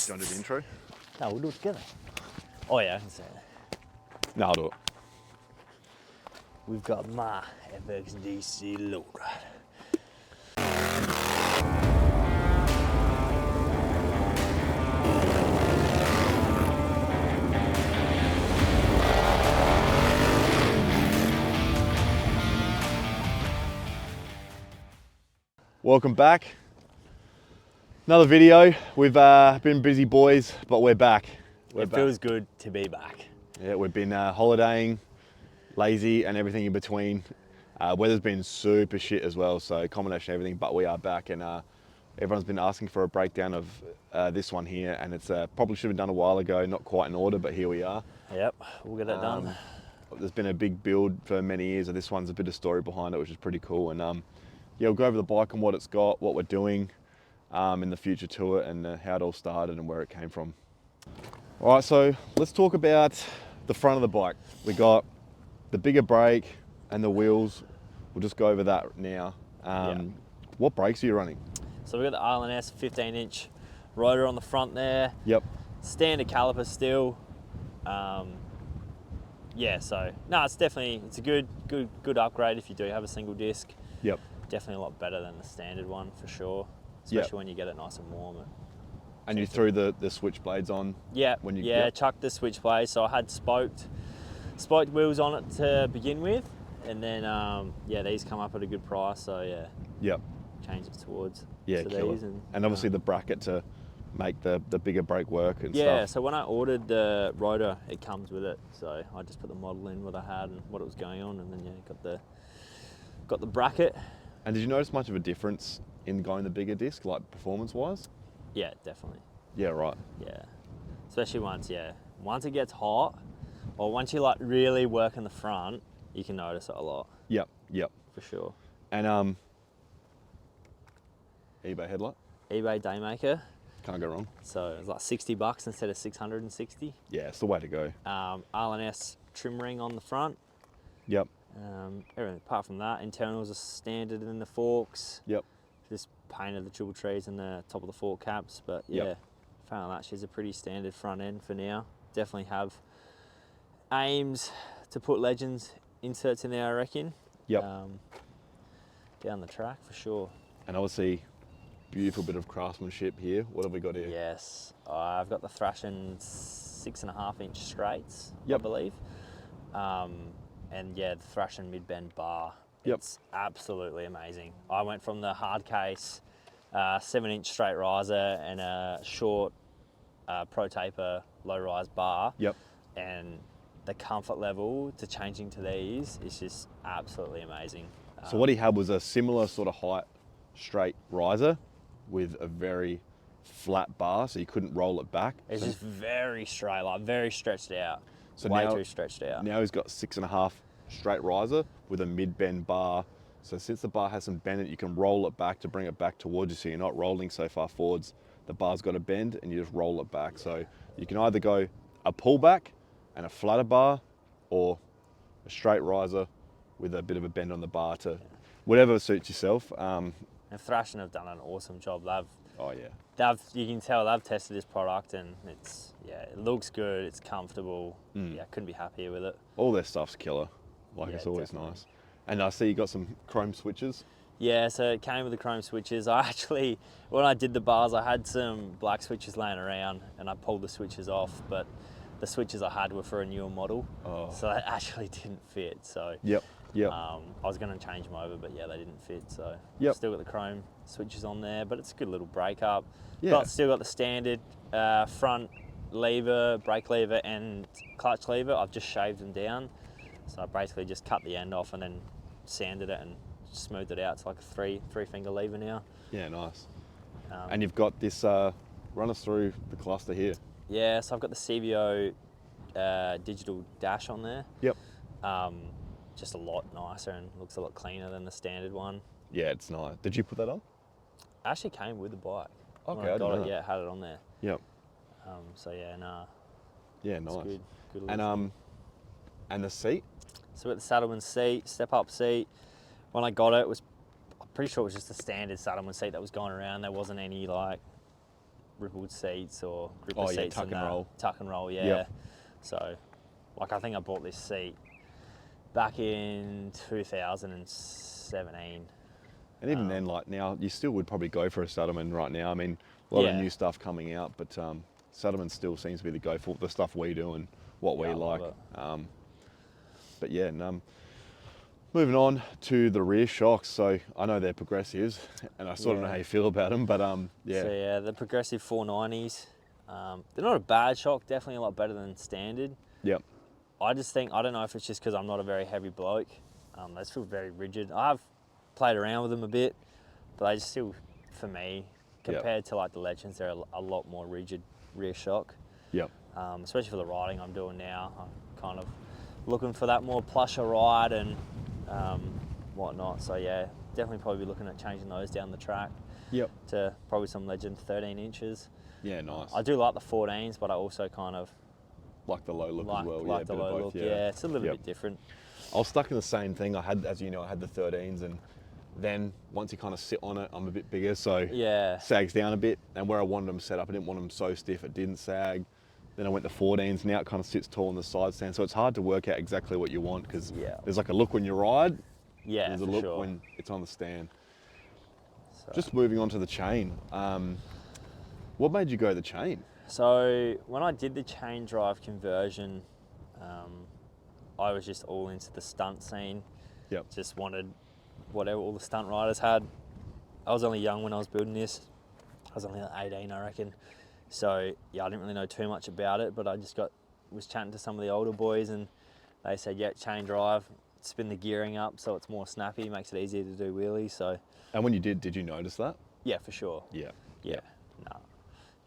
Do you want to do the intro? No, we'll do it together. Oh yeah, I can say it. No, I'll do it. We've got my FX DC load rider. Welcome back. Another video. We've been busy boys, but we're back. It feels good to be back. Yeah, we've been holidaying, lazy, and everything in between. Weather's been super shit as well, so combination of everything, but we are back, and everyone's been asking for a breakdown of this one here, and it's probably should have done a while ago, not quite in order, but here we are. Yep, we'll get that done. There's been a big build for many years, and this one's a bit of story behind it, which is pretty cool. And yeah, we'll go over the bike and what it's got, what we're doing in the future to it, and how it all started and where it came from. All right, so let's talk about the front of the bike. We got the bigger brake and the wheels. We'll just go over that now. What brakes are you running? So we've got the R&S 15-inch rotor on the front there. Yep. Standard caliper still. Yeah, so no, it's a good upgrade if you do have a single disc. Yep. Definitely a lot better than the standard one for sure, especially when you get it nice and warm. And you threw the switch blades on? Yeah, chucked the switch blades. So I had spoked wheels on it to begin with, and then yeah, these come up at a good price. So yeah. Yep. Change it towards these and obviously the bracket to make the bigger brake work and stuff. Yeah, so when I ordered the rotor, it comes with it. So I just put the model in, what I had and what it was going on, and then yeah, got the bracket. And did you notice much of a difference in going the bigger disc, like performance-wise? Yeah, definitely. Yeah, right. Yeah, especially once it gets hot, or once you like really work in the front, you can notice it a lot. Yep. For sure. And eBay headlight? eBay Daymaker. Can't go wrong. So it's like $60 instead of 660. Yeah, it's the way to go. R&S trim ring on the front. Yep. Everything apart from that, internals are standard in the forks. Yep. Just painted the triple trees in the top of the fork caps, but yeah, found that she's a pretty standard front end for now. Definitely have aims to put Legends inserts in there, I reckon. Yep. Down the track for sure. And obviously, beautiful bit of craftsmanship here. What have we got here? Yes, I've got the Thrashin 6.5-inch straights, I believe. And yeah, the Thrashin mid-bend bar. It's absolutely amazing. I went from the hard case, 7-inch straight riser and a short pro taper low rise bar. Yep. And the comfort level to changing to these is just absolutely amazing. So what he had was a similar sort of height straight riser with a very flat bar, so you couldn't roll it back. It's just very straight, like very stretched out. So way too stretched out. Now he's got 6.5 straight riser with a mid-bend bar. So since the bar has some bend in it, you can roll it back to bring it back towards you, so you're not rolling so far forwards. The bar's got a bend and you just roll it back. So you can either go a pullback and a flatter bar, or a straight riser with a bit of a bend on the bar, to whatever suits yourself. And Thrashin have done an awesome job. You can tell they've tested this product, and it looks good, it's comfortable. Yeah, couldn't be happier with it. All their stuff's killer. It's always nice. And I see you got some chrome switches. Yeah, so it came with the chrome switches. I actually, when I did the bars, I had some black switches laying around, and I pulled the switches off, but the switches I had were for a newer model, so they actually didn't fit. So Yep. I was going to change them over, but yeah, they didn't fit. So still got the chrome switches on there, but it's a good little brake up. Yeah. Still got the standard front lever, brake lever, and clutch lever. I've just shaved them down, so I basically just cut the end off and then sanded it and smoothed it out. It's like a three finger lever now. Yeah, nice. And you've got this. Run us through the cluster here. Yeah, so I've got the CVO digital dash on there. Yep. Just a lot nicer and looks a lot cleaner than the standard one. Yeah, it's nice. Did you put that on? It actually came with the bike. Okay, when I got it, had it on there. Yep. So yeah, nah. Yeah, nice. Good and the seat? So we got the Saddleman seat, step-up seat. When I got it, I'm pretty sure it was just a standard Saddleman seat that was going around. There wasn't any like rippled seats or gripper Oh, yeah, seats. tuck and and that. roll. Tuck and roll, yeah. Yep. So, like, I think I bought this seat back in 2017. And even then, like now, you still would probably go for a Saddleman right now. I mean, a lot of Yeah. new stuff coming out, but Saddleman still seems to be the go for the stuff we do and what we I love like. it. But yeah, and, moving on to the rear shocks. So I know they're progressives, and I sort of know Yeah. how you feel about them, but yeah. So yeah, the progressive 490s. They're not a bad shock. Definitely a lot better than standard. Yep. I just think, I don't know if it's just because I'm not a very heavy bloke. They just feel very rigid. I've played around with them a bit, but they just still, for me, compared to like the Legends, they're a lot more rigid rear shock. Yep. Especially for the riding I'm doing now. I'm kind of looking for that more plusher ride and whatnot. So yeah, definitely probably be looking at changing those down the track. Yep. To probably some Legend 13 inches. Yeah, nice. I do like the 14s, but I also kind of like the low look like, as well. like yeah, the bit of low both, look. Yeah, it's a little bit different. I was stuck in the same thing. I had, as you know, I had the 13s, and then once you kind of sit on it, I'm a bit bigger, so Yeah. sags down a bit. And where I wanted them set up, I didn't want them so stiff it didn't sag. Then I went to 14s. Now it kind of sits tall on the side stand, so it's hard to work out exactly what you want because there's like a look when you ride. Yeah, there's a for look sure. when it's on the stand. So. Just moving on to the chain. What made you go the chain? So when I did the chain drive conversion, I was just all into the stunt scene. Yep. Just wanted whatever all the stunt riders had. I was only young when I was building this. I was only like 18, I reckon. So yeah, I didn't really know too much about it, but I just was chatting to some of the older boys, and they said, yeah, chain drive, spin the gearing up so it's more snappy, makes it easier to do wheelies. So. And when you did you notice that? Yeah, for sure. Yeah. Yeah. No,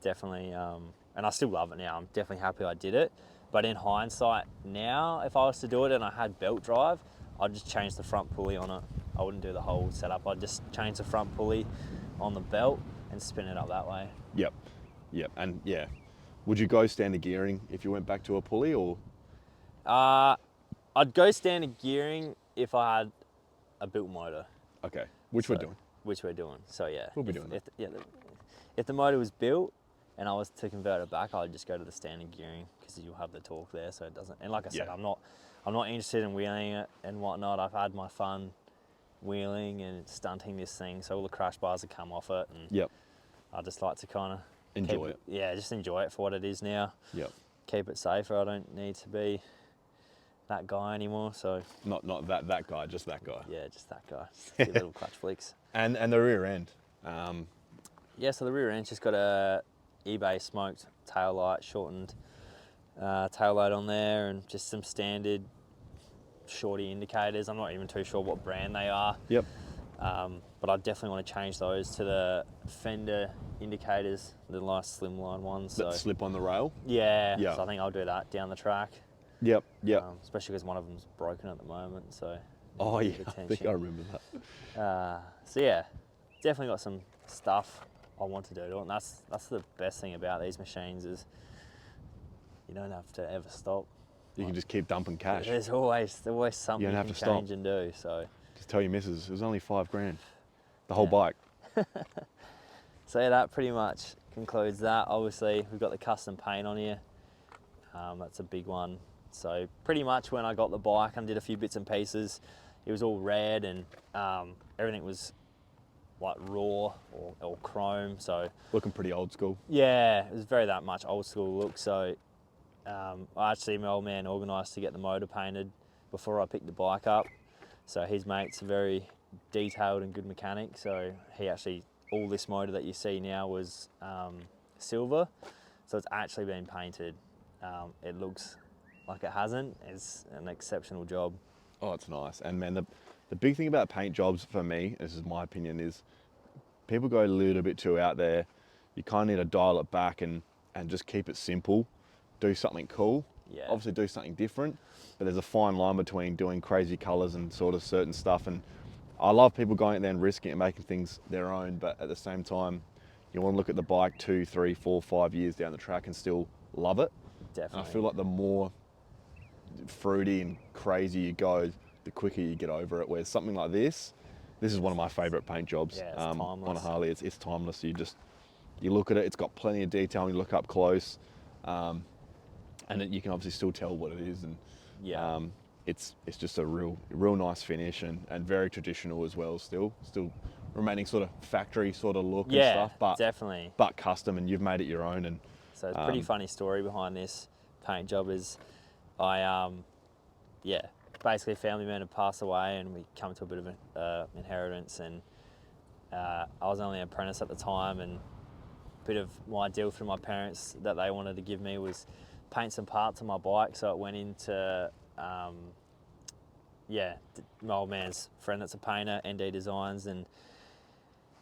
definitely. And I still love it now. I'm definitely happy I did it. But in hindsight now, if I was to do it and I had belt drive, I'd just change the front pulley on it. I wouldn't do the whole setup. I'd just change the front pulley on the belt and spin it up that way. Yep. Yep. And yeah, would you go standard gearing if you went back to a pulley, or? I'd go standard gearing if I had a built motor. Okay. Which we're doing. Which we're doing. So yeah. We'll be doing that. If the motor was built and I was to convert it back, I'd just go to the standard gearing because you'll have the torque there, so it doesn't. And like I said, I'm not interested in wheeling it and whatnot. I've had my fun wheeling and stunting this thing, so all the crash bars have come off it, and I just like to kind of enjoy it. Yeah, just enjoy it for what it is now. Yep. Keep it safer. I don't need to be that guy anymore. So not that guy, just that guy. Yeah, just that guy. Just a few little clutch flicks. And the rear end. Yeah, so the rear end's just got a eBay smoked tail light, shortened tail light on there, and just some standard shorty indicators. I'm not even too sure what brand they are. Yep. But I definitely want to change those to the Fender indicators, the nice slimline ones. That slip on the rail? Yeah. So I think I'll do that down the track. Yep. Especially because one of them's broken at the moment, so. Oh yeah, I think I remember that. So yeah, definitely got some stuff I want to do to it, and that's the best thing about these machines is you don't have to ever stop. You can just keep dumping cash. There's always something you don't have can to stop. change and do. So just tell your missus it was only $5,000, the whole bike. So yeah, that pretty much concludes that. Obviously, we've got the custom paint on here. That's a big one. So pretty much when I got the bike and did a few bits and pieces, it was all red and everything was like raw or chrome. So looking pretty old school. Yeah, it was very that much old school look. So my old man organised to get the motor painted before I picked the bike up. So his mate's a very detailed and good mechanic. So he actually, all this motor that you see now was silver. So it's actually been painted. It looks like it hasn't. It's an exceptional job. Oh, it's nice. And man, the big thing about paint jobs for me, this is my opinion, is people go a little bit too out there. You kind of need to dial it back and just keep it simple. Do something cool. Yeah. Obviously do something different, but there's a fine line between doing crazy colours and sort of certain stuff. And I love people going out there and risking it and making things their own, but at the same time, you want to look at the bike 2, 3, 4, 5 years down the track and still love it. Definitely. And I feel like the more fruity and crazy you go, the quicker you get over it. Whereas something like this is one of my favourite paint jobs. Yeah, it's timeless. On a Harley. It's timeless. You just you look at it, it's got plenty of detail when you look up close, and you can obviously still tell what it is. And Yeah. it's just a real nice finish, and very traditional as well. Still remaining sort of factory sort of look and Yeah, stuff, but definitely. custom, and you've made it your own. And So it's a pretty funny story behind this paint job is I, yeah, basically a family man had passed away and we come to a bit of an inheritance, and I was only an apprentice at the time, and a bit of my deal through my parents that they wanted to give me was paint some parts on my bike. So it went into, my old man's friend that's a painter, ND Designs, and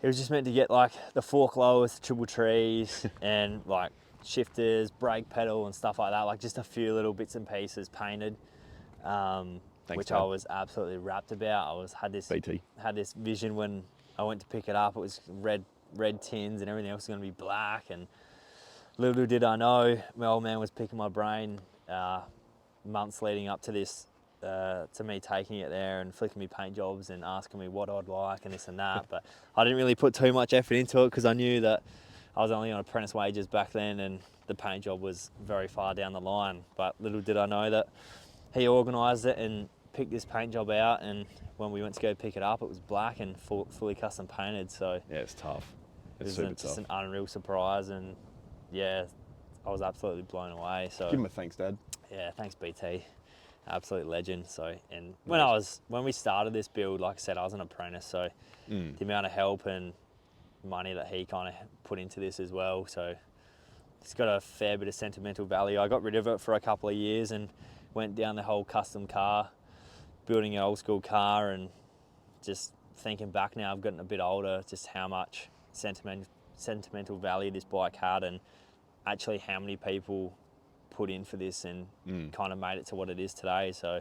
it was just meant to get like the fork lowers, triple trees, and like shifters, brake pedal and stuff like that, like just a few little bits and pieces painted, which Dad. I was absolutely rapt about. had this vision when I went to pick it up. It was red tins and everything else was going to be black, and little did I know, my old man was picking my brain months leading up to this, to me taking it there and flicking me paint jobs and asking me what I'd like and this and that. But I didn't really put too much effort into it because I knew that I was only on apprentice wages back then and the paint job was very far down the line. But little did I know that he organised it and picked this paint job out, and when we went to go pick it up, it was black and fully custom painted. So yeah, it's tough. It's it super was tough. just an unreal surprise, and yeah, I was absolutely blown away. So Give him a thanks, Dad. yeah, thanks BT, absolute legend. So, and when we started this build, like I said, I was an apprentice, so the amount of help and money that he kind of put into this as well. So it's got a fair bit of sentimental value. I got rid of it for a couple of years and went down the whole custom car, building an old school car, and just thinking back now, I've gotten a bit older, just how much sentimental value this bike had, and actually how many people put in for this and kind of made it to what it is today. So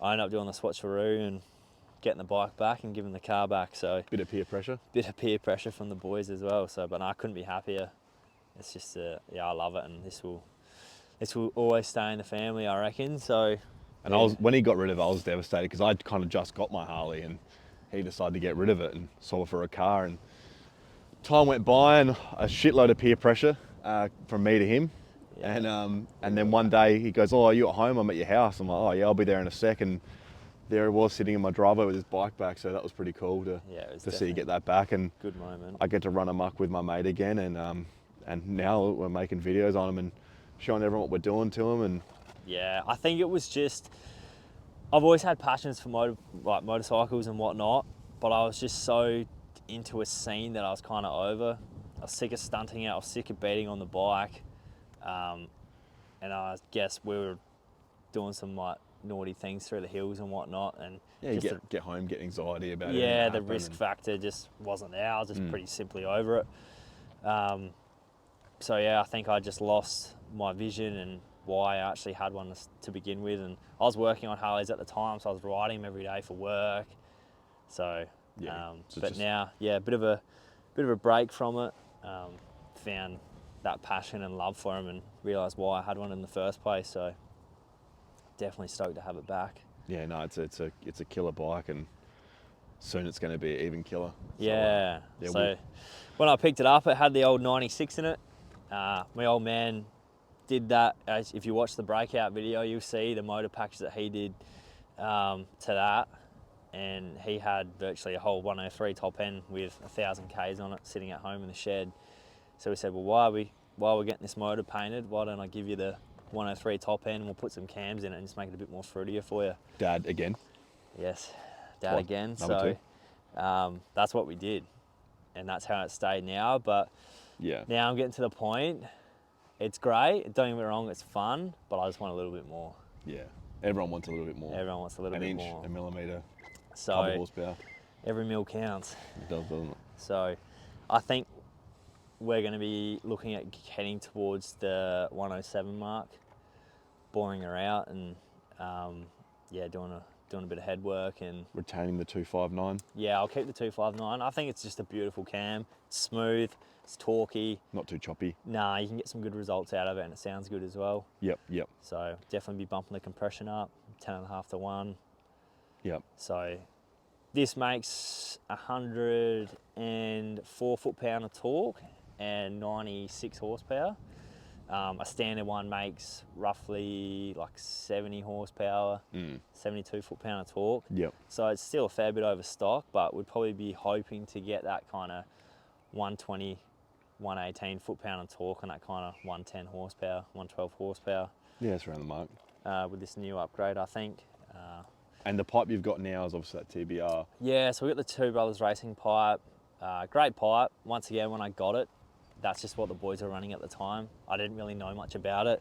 I ended up doing the swatcheroo and getting the bike back and giving the car back. So Bit of peer pressure. bit of peer pressure from the boys as well. So, but I couldn't be happier. It's just, I love it, and this will always stay in the family, I reckon. So, and when he got rid of it, I was devastated because I'd kind of just got my Harley, and he decided to get rid of it and sold it for a car. And time went by, and a shitload of peer pressure from me to him. yeah. And then one day he goes, "Oh, are you at home? I'm at your house." I'm like, "Oh yeah, I'll be there in a sec." And there he was sitting in my driveway with his bike back. So that was pretty cool to see you get that back. And Good moment. I get to run amok with my mate again. And now we're making videos on him and showing everyone what we're doing to him. And Yeah, I think it was just, I've always had passions for motorcycles and whatnot, but I was just so into a scene that I was kind of over. I was sick of stunting out, I was sick of beating on the bike, and I guess we were doing some like naughty things through the hills and whatnot, and yeah, you get home, get anxiety about it. yeah, the risk factor just wasn't there. I was just pretty simply over it. So yeah, I think I just lost my vision and why I actually had one to begin with. And I was working on Harleys at the time, so I was riding them every day for work. So, but now, yeah, bit of a break from it. Found that passion and love for them, and realised why I had one in the first place. So, definitely stoked to have it back. Yeah, no, it's a killer bike, and soon it's going to be an even killer. Yeah. So when I picked it up, it had the old 96 in it. My old man did that. As if you watch the breakout video, you'll see the motor package that he did to that, and he had virtually a whole 103 top end with 1,000 Ks on it sitting at home in the shed. So we said, well, while we're getting this motor painted, why don't I give you the 103 top end and we'll put some cams in it and just make it a bit more fruitier for you. Dad again. Yes, Dad again. Number So that's what we did, and that's how it stayed now. But yeah, now I'm getting to the point. It's great. Don't get me wrong. It's fun, but I just want a little bit more. Yeah, everyone wants a little bit more. Everyone wants a little bit more. An inch, a millimetre, So couple horsepower. every mil counts. It does, doesn't it? So I think we're going to be looking at heading towards the 107 mark, boring her out, and doing a bit of head work and Retaining the 259. yeah, I'll keep the 259. I think it's just a beautiful cam. It's smooth, it's torquey. Not too choppy. Nah, you can get some good results out of it, and it sounds good as well. Yep. So definitely be bumping the compression up, 10.5 to 1. Yep. So this makes 104 foot-pound of torque and 96 horsepower. A standard one makes roughly like 70 horsepower, 72 foot-pound of torque. Yep. So it's still a fair bit over stock, but we'd probably be hoping to get that kind of 120, 118 foot-pound of torque and that kind of 110 horsepower, 112 horsepower. Yeah, it's around the mark. With this new upgrade, I think. And the pipe you've got now is obviously that TBR. Yeah, so we got the Two Brothers Racing pipe. Great pipe. Once again, when I got it, that's just what the boys were running at the time. I didn't really know much about it.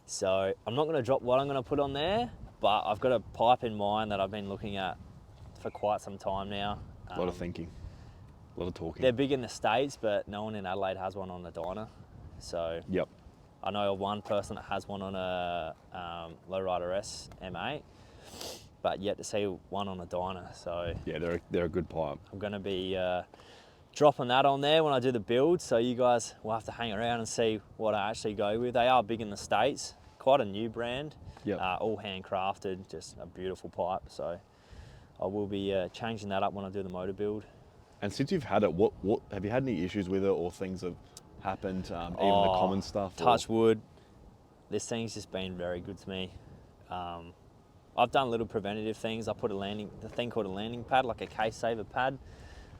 So I'm not going to drop what I'm going to put on there, but I've got a pipe in mind that I've been looking at for quite some time now. A lot of thinking, a lot of talking. They're big in the States, but no one in Adelaide has one on the Dyna. So yep. I know of one person that has one on a Lowrider S M8, but yet to see one on a Dyna. So yeah, they're a good pipe. I'm going to be dropping that on there when I do the build, so you guys will have to hang around and see what I actually go with. They are big in the States, quite a new brand. Yep. All handcrafted, just a beautiful pipe. So I will be changing that up when I do the motor build. And since you've had it, what have you had any issues with it, or things have happened? Even the common stuff. Touch wood. This thing's just been very good to me. I've done little preventative things. I put the thing called a landing pad, like a case saver pad,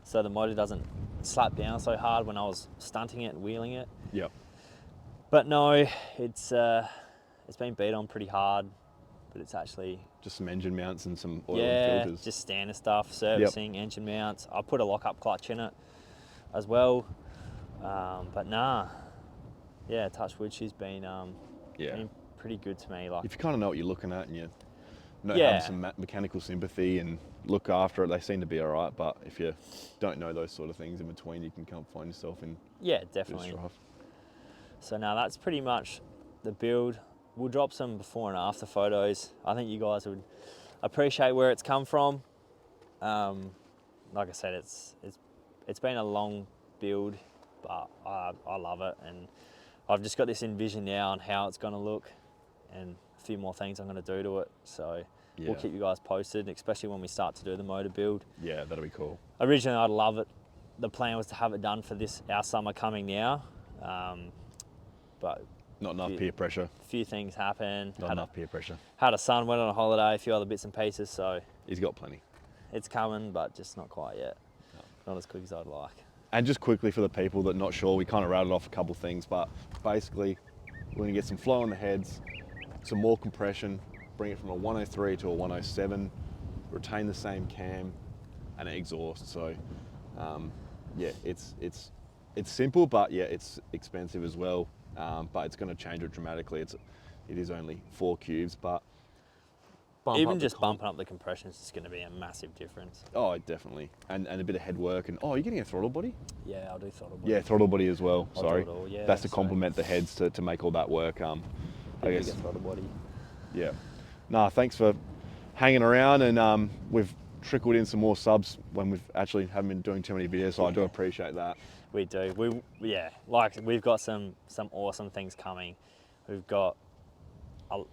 so the motor doesn't slap down so hard when I was stunting it and wheeling it. Yep. But no, it's been beat on pretty hard, but it's actually just some engine mounts and some oil and filters. Just standard stuff, servicing, engine mounts. I put a lock-up clutch in it as well, but nah, yeah, touch wood, she's been pretty good to me. Like, if you kind of know what you're looking at and you Yeah. have some mechanical sympathy and look after it, they seem to be all right. But if you don't know those sort of things in between, you can come find yourself in yeah, definitely. So now that's pretty much the build. We'll drop some before and after photos. I think you guys would appreciate where it's come from. Like I said, it's been a long build, but I love it, and I've just got this envision now on how it's going to look, and a few more things I'm going to do to it. So Yeah. we'll keep you guys posted, especially when we start to do the motor build. Yeah, that'll be cool. Originally, I'd love it. The plan was to have it done for our summer coming now, but Not enough peer pressure. a few things happened. Not enough peer pressure. Had a son, went on a holiday, a few other bits and pieces, so He's got plenty. it's coming, but just not quite yet. No. Not as quick as I'd like. And just quickly for the people that are not sure, we kind of rattled off a couple things, but basically we're going to get some flow on the heads, some more compression, bring it from a 103 to a 107, retain the same cam and an exhaust. So yeah, it's simple, but yeah, it's expensive as well. But it's going to change it dramatically. It is only 4 cubes, but Even just bumping up the compression is just going to be a massive difference. Oh, definitely. And a bit of head work. And you're getting a throttle body? Yeah, I'll do throttle body. Yeah, throttle body as well. I'll Sorry. do it all, yeah, That's to complement the heads to make all that work. I guess. Bigger throttle body. Yeah. Nah, thanks for hanging around, and we've trickled in some more subs when we've actually haven't been doing too many videos, so I do appreciate that. We do. We've got some awesome things coming. We've got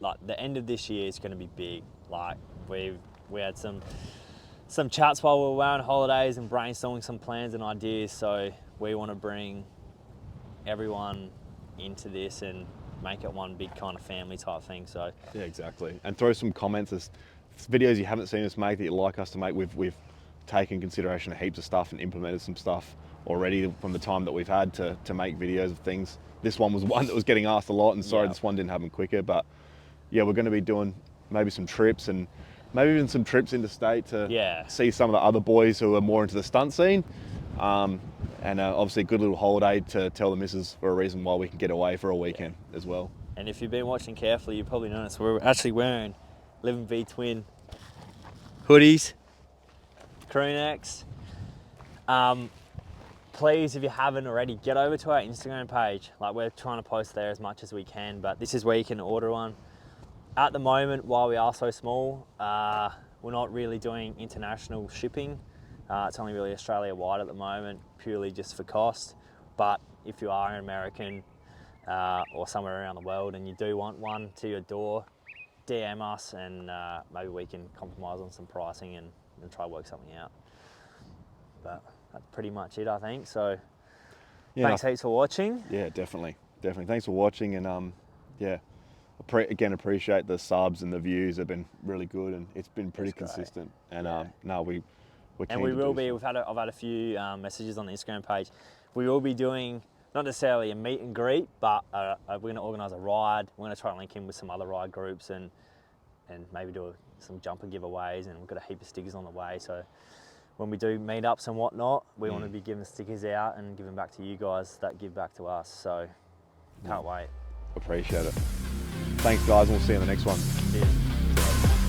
like the end of this year is going to be big. Like we had some chats while we were away on holidays and brainstorming some plans and ideas. So we want to bring everyone into this and make it one big kind of family type thing. So yeah, exactly. And throw some comments as videos you haven't seen us make that you'd like us to make. We've taken consideration of heaps of stuff and implemented some stuff already from the time that we've had to make videos of things. This one was one that was getting asked a lot, and sorry, this one didn't happen quicker, but yeah, we're going to be doing maybe some trips and maybe even some trips interstate to see some of the other boys who are more into the stunt scene. And obviously a good little holiday to tell the missus for a reason why we can get away for a weekend as well. And if you've been watching carefully, you probably noticed we're actually wearing Livin V-Twin hoodies, crew necks. Please, if you haven't already, get over to our Instagram page. Like, we're trying to post there as much as we can, but this is where you can order one. At the moment, while we are so small, we're not really doing international shipping. It's only really Australia-wide at the moment, purely just for cost. But if you are an American or somewhere around the world and you do want one to your door, DM us and maybe we can compromise on some pricing and try to work something out. But that's pretty much it, I think. So Yeah, Thanks heaps for watching. Yeah, definitely. Thanks for watching, and yeah, again, appreciate the subs and the views have been really good, and it's been pretty consistent. And no, we're keen And we to will do be. stuff. I've had a few messages on the Instagram page. We will be doing not necessarily a meet and greet, but we're going to organise a ride. We're going to try and link in with some other ride groups and maybe do some jumper giveaways. And we've got a heap of stickers on the way. So when we do meetups and whatnot, we want to be giving stickers out and giving back to you guys that give back to us. So can't wait. Appreciate it. Thanks, guys, and we'll see you in the next one. Cheers.